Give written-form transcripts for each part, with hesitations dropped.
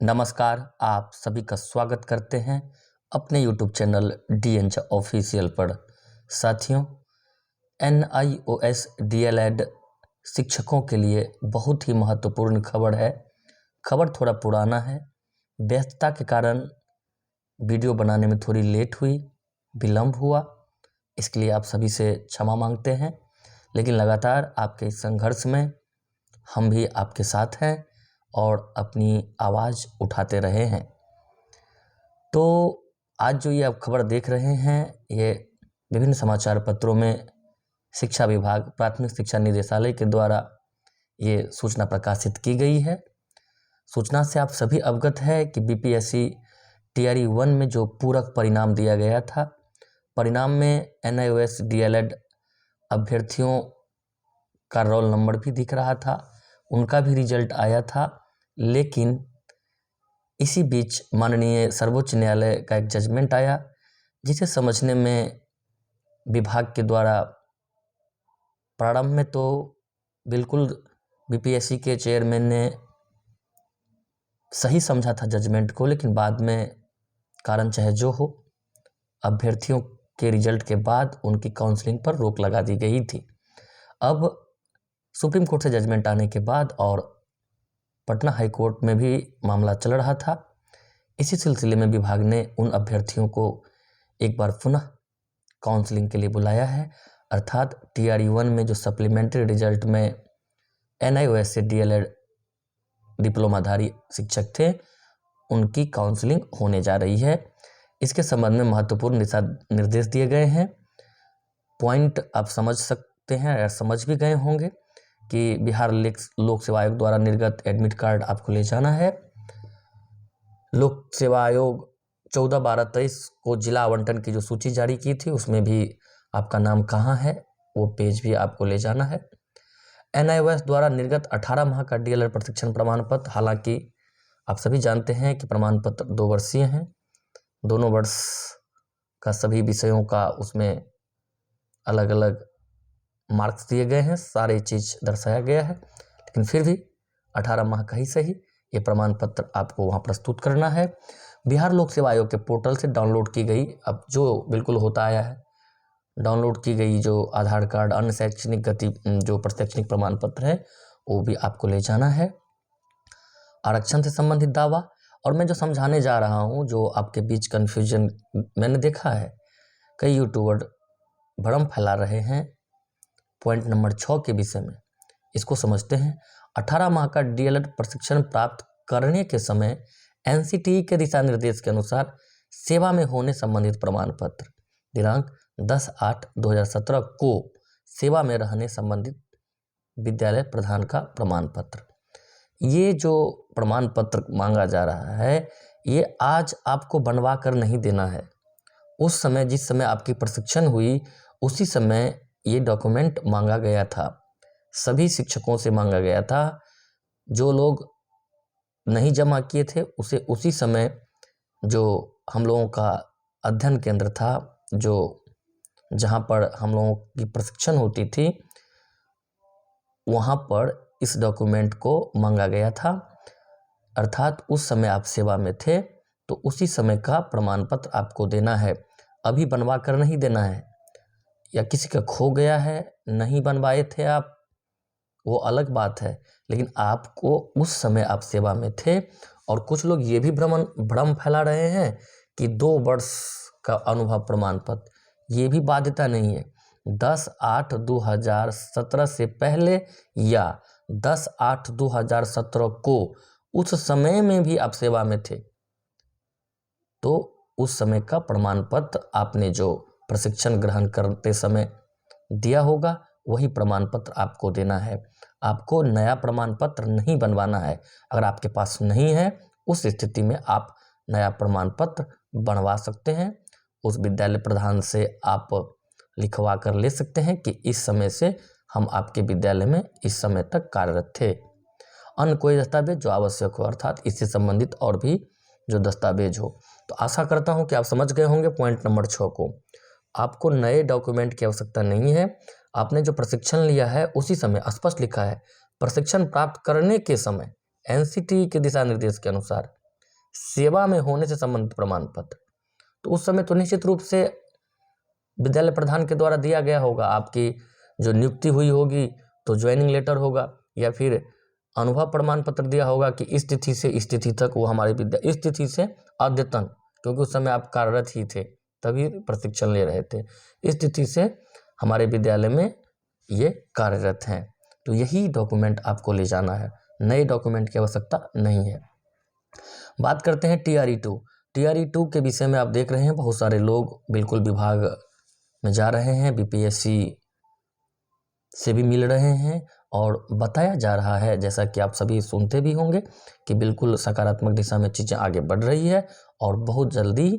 नमस्कार, आप सभी का स्वागत करते हैं अपने YouTube चैनल DN ऑफिशियल पर। साथियों, NIOS DLED शिक्षकों के लिए बहुत ही महत्वपूर्ण खबर है। खबर थोड़ा पुराना है, व्यस्तता के कारण वीडियो बनाने में थोड़ी लेट हुई, विलम्ब हुआ, इसके लिए आप सभी से क्षमा मांगते हैं। लेकिन लगातार आपके इस संघर्ष में हम भी आपके साथ हैं और अपनी आवाज़ उठाते रहे हैं। तो आज जो ये आप खबर देख रहे हैं, ये विभिन्न समाचार पत्रों में शिक्षा विभाग, प्राथमिक शिक्षा निदेशालय के द्वारा ये सूचना प्रकाशित की गई है। सूचना से आप सभी अवगत है कि BPSC TRE 1 में जो पूरक परिणाम दिया गया था, परिणाम में NIOS DLED अभ्यर्थियों का रोल नंबर भी दिख रहा था, उनका भी रिजल्ट आया था। लेकिन इसी बीच माननीय सर्वोच्च न्यायालय का एक जजमेंट आया, जिसे समझने में विभाग के द्वारा प्रारंभ में तो बिल्कुल BPSC के चेयरमैन ने सही समझा था जजमेंट को, लेकिन बाद में कारण चाहे जो हो, अभ्यर्थियों के रिजल्ट के बाद उनकी काउंसलिंग पर रोक लगा दी गई थी। अब सुप्रीम कोर्ट से जजमेंट आने के बाद और पटना हाई कोर्ट में भी मामला चल रहा था। इसी सिलसिले में विभाग ने उन अभ्यर्थियों को एक बार पुनः काउंसलिंग के लिए बुलाया है, अर्थात TRE 1 में जो सप्लीमेंट्री रिजल्ट में NIOS से DLED डिप्लोमाधारी शिक्षक थे, उनकी काउंसलिंग होने जा रही है। इसके संबंध में महत्वपूर्ण दिशा निर्देश दिए गए हैं। पॉइंट आप समझ सकते हैं या समझ भी गए होंगे कि बिहार लोक सेवा आयोग द्वारा निर्गत एडमिट कार्ड आपको ले जाना है। लोक सेवा आयोग 14/12/23 को जिला आवंटन की जो सूची जारी की थी, उसमें भी आपका नाम कहाँ है वो पेज भी आपको ले जाना है। NIOS द्वारा निर्गत 18 माह का DLED प्रशिक्षण प्रमाण पत्र, हालांकि आप सभी जानते हैं कि प्रमाण पत्र 2 वर्षीय हैं, दोनों वर्ष का सभी विषयों का उसमें अलग अलग मार्क्स दिए गए हैं, सारी चीज़ दर्शाया गया है। लेकिन फिर भी 18 माह का ही सही ये प्रमाण पत्र आपको वहाँ प्रस्तुत करना है। बिहार लोक सेवा आयोग के पोर्टल से डाउनलोड की गई, अब जो बिल्कुल होता आया है, डाउनलोड की गई जो आधार कार्ड, अन्य शैक्षणिक जो शैक्षणिक प्रमाण पत्र है, वो भी आपको ले जाना है। आरक्षण से संबंधित दावा, और मैं जो समझाने जा रहा हूँ, जो आपके बीच कन्फ्यूजन मैंने देखा है, कई यूट्यूबर भ्रम फैला रहे हैं पॉइंट नंबर 6 के विषय में। इसको समझते हैं। 18 माह का DLED प्रशिक्षण प्राप्त करने के समय NCTE के दिशा निर्देश के अनुसार सेवा में होने संबंधित प्रमाण पत्र, दिनांक 10/8/2017 को सेवा में रहने संबंधित विद्यालय प्रधान का प्रमाण पत्र, ये जो प्रमाण पत्र मांगा जा रहा है, ये आज आपको बनवा कर नहीं देना है। उस समय जिस समय आपकी प्रशिक्षण हुई, उसी समय ये डॉक्यूमेंट मांगा गया था, सभी शिक्षकों से मांगा गया था। जो लोग नहीं जमा किए थे, उसे उसी समय जो हम लोगों का अध्ययन केंद्र था, जो जहाँ पर हम लोगों की प्रशिक्षण होती थी, वहाँ पर इस डॉक्यूमेंट को मांगा गया था। अर्थात उस समय आप सेवा में थे, तो उसी समय का प्रमाण पत्र आपको देना है, अभी बनवा कर नहीं देना है। या किसी का खो गया है, नहीं बनवाए थे आप, वो अलग बात है, लेकिन आपको उस समय आप सेवा में थे। और कुछ लोग ये भी भ्रम फैला रहे हैं कि 2 वर्ष का अनुभव प्रमाण पत्र, ये भी बाध्यता नहीं है। 10/8/2017 से पहले या 10/8/2017 को उस समय में भी आप सेवा में थे, तो उस समय का प्रमाण पत्र आपने जो प्रशिक्षण ग्रहण करते समय दिया होगा, वही प्रमाण पत्र आपको देना है। आपको नया प्रमाण पत्र नहीं बनवाना है। अगर आपके पास नहीं है, उस स्थिति में आप नया प्रमाण पत्र बनवा सकते हैं। उस विद्यालय प्रधान से आप लिखवा कर ले सकते हैं कि इस समय से हम आपके विद्यालय में इस समय तक कार्यरत थे। अन्य कोई दस्तावेज जो आवश्यक हो, अर्थात इससे संबंधित और भी जो दस्तावेज हो। तो आशा करता हूं कि आप समझ गए होंगे पॉइंट नंबर 6 को। आपको नए डॉक्यूमेंट की आवश्यकता नहीं है। आपने जो प्रशिक्षण लिया है, उसी समय स्पष्ट लिखा है, प्रशिक्षण प्राप्त करने के समय NCTE के दिशा निर्देश के अनुसार सेवा में होने से संबंधित प्रमाण पत्र, तो उस समय तो निश्चित रूप से विद्यालय प्रधान के द्वारा दिया गया होगा। आपकी जो नियुक्ति हुई होगी तो ज्वाइनिंग लेटर होगा, या फिर अनुभव प्रमाण पत्र दिया होगा कि इस तिथि से इस तिथि तक वो हमारे इस तिथि से अद्यतन, क्योंकि उस समय आप कार्यरत ही थे तभी प्रशिक्षण ले रहे थे, इस तिथि से हमारे विद्यालय में ये कार्यरत हैं। तो यही डॉक्यूमेंट आपको ले जाना है, नए डॉक्यूमेंट की आवश्यकता नहीं है। बात करते हैं TRE2। TRE2 के विषय में आप देख रहे हैं बहुत सारे लोग बिल्कुल विभाग में जा रहे हैं, BPSC से भी मिल रहे हैं और बताया जा रहा है, जैसा कि आप सभी सुनते भी होंगे, कि बिल्कुल सकारात्मक दिशा में चीज़ें आगे बढ़ रही है और बहुत जल्दी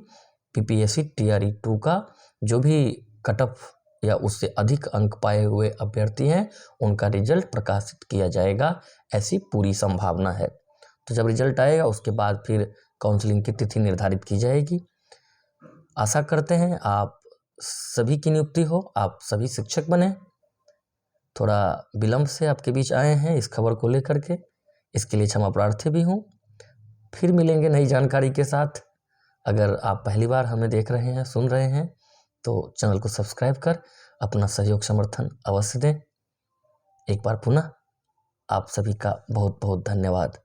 BPSC TRE2 का जो भी कट ऑफ या उससे अधिक अंक पाए हुए अभ्यर्थी हैं उनका रिजल्ट प्रकाशित किया जाएगा, ऐसी पूरी संभावना है। तो जब रिजल्ट आएगा उसके बाद फिर काउंसलिंग की तिथि निर्धारित की जाएगी। आशा करते हैं आप सभी की नियुक्ति हो, आप सभी शिक्षक बने। थोड़ा विलंब से आपके बीच आए हैं इस खबर को लेकर के, इसके लिए क्षमा प्रार्थी भी हूँ। फिर मिलेंगे नई जानकारी के साथ। अगर आप पहली बार हमें देख रहे हैं, सुन रहे हैं, तो चैनल को सब्सक्राइब कर अपना सहयोग समर्थन अवश्य दें। एक बार पुनः आप सभी का बहुत बहुत धन्यवाद।